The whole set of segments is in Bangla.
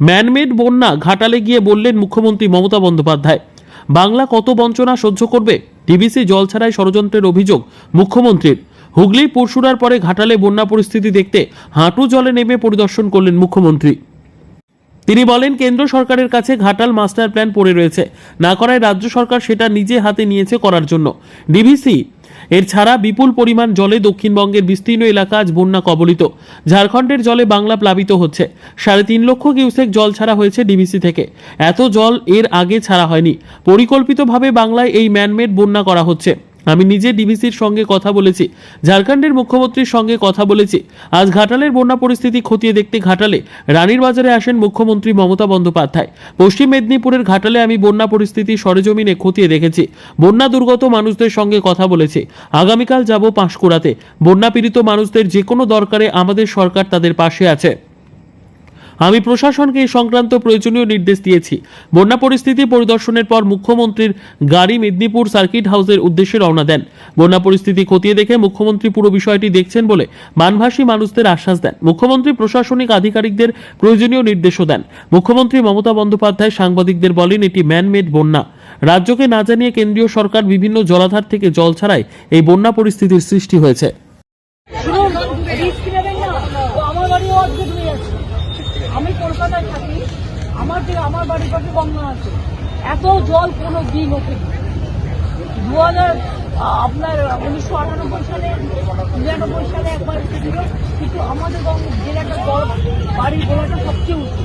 ম্যানমেড বন্যা ঘাটালে গিয়ে বললেন মুখ্যমন্ত্রী মমতা বন্দ্যোপাধ্যায়। বাংলা কত বঞ্চনা সহ্য করবে? ডিভিসি জল ছাড়াই ষড়যন্ত্রের অভিযোগ মুখ্যমন্ত্রীর। হুগলির পরশুরার পরে ঘাটালে বন্যা পরিস্থিতি দেখতে হাঁটু জলে নেমে পরিদর্শন করলেন মুখ্যমন্ত্রী। তিনি বলেন, কেন্দ্র সরকারের কাছে ঘাটাল মাস্টার প্ল্যান পড়ে রয়েছে, না করায় রাজ্য সরকার সেটা নিজে হাতে নিয়েছে করার জন্য। ডিভিসি এর ছাড়া বিপুল পরিমাণ জলে দক্ষিণবঙ্গের বিস্তীর্ণ এলাকা আজ বন্যা কবলিত। ঝাড়খণ্ডের জলে বাংলা প্লাবিত হচ্ছে। 3.5 লক্ষ কিউসেক জল ছাড়া হয়েছে ডিভিসি থেকে। এত জল এর আগে ছাড়া হয়নি। পরিকল্পিতভাবে বাংলায় এই ম্যানমেড বন্যা করা হচ্ছে। আমি নিজে ডিভিসির সঙ্গে কথা বলেছি, ঝাড়খণ্ডের মুখ্যমন্ত্রীর সঙ্গে কথা বলেছি। আজ ঘাটালের বন্যা পরিস্থিতি খতিয়ে দেখতে ঘাটালে রানীর বাজারে আসেন মুখ্যমন্ত্রী মমতা বন্দ্যোপাধ্যায়। পশ্চিম মেদিনীপুরের ঘাটালে আমি বন্যা পরিস্থিতি সরেজমিনে খতিয়ে দেখেছি। বন্যা দুর্গত মানুষদের সঙ্গে কথা বলেছি। আগামীকাল যাব পাঁশকুড়াতে। বন্যা পীড়িত মানুষদের যে কোনো দরকারে আমাদের সরকার তাদের পাশে আছে। আমি প্রশাসনকে এই সংক্রান্ত প্রয়োজনীয় নির্দেশ দিয়েছি। বন্যা পরিস্থিতি পরিদর্শনের পর মুখ্যমন্ত্রীর গাড়ি মেদিনীপুর সার্কিট হাউসের উদ্দেশ্যে রওনা দেন। বন্যা পরিস্থিতি খতিয়ে দেখে মুখ্যমন্ত্রী পুরো বিষয়টি দেখছেন বলে বানভাসী মানুষদের আশ্বাস দেন। মুখ্যমন্ত্রী প্রশাসনিক আধিকারিকদের প্রয়োজনীয় নির্দেশও দেন। মুখ্যমন্ত্রী মমতা বন্দ্যোপাধ্যায় সাংবাদিকদের বলেন, এটি ম্যানমেড বন্যা। রাজ্যকে না জানিয়ে কেন্দ্রীয় সরকার বিভিন্ন জলাধার থেকে জল ছাড়াই এই বন্যা পরিস্থিতির সৃষ্টি হয়েছে। আমি কলকাতায় থাকি, আমার বাড়ির পাশে গঙ্গা আছে। এত জল কোনো দিন ওঠে। 1998 সালে 99 সালে একবার এসেছিল, কিন্তু আমাদের জেলাটা বাড়ির গোলাটা সবচেয়ে উঠছে।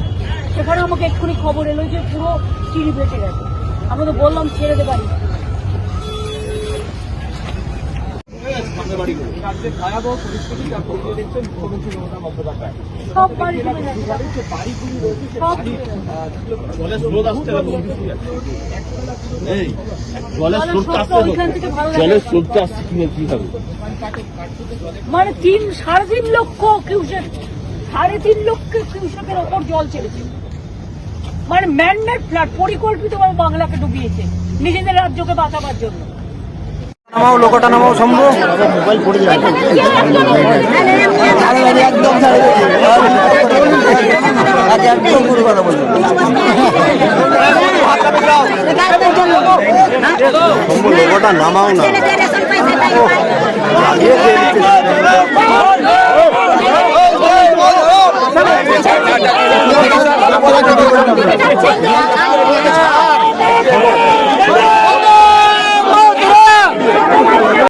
সেখানে আমাকে এক্ষুনি খবর এলো যে পুরো চিড়ি বেঁচে গেছে। আমি তো বললাম ছেড়ে দে বাড়ি। সব বাড়ি ডুবে যাচ্ছে। মানে 3.5 লক্ষ কিউসেক, 3.5 লক্ষ কিউসেকের ওপর জল ছেড়েছে। মানে ম্যানমেড ফ্লাড, পরিকল্পিতভাবে বাংলাকে ডুবিয়েছে নিজেদের রাজ্যকে বাঁচাবার জন্য। নামাও লোকটা নামাও শম্ভু মোবাইল পড়ে যায় একদম একদম পুরো কথা বলবো শম্ভু লোকটা নামাও না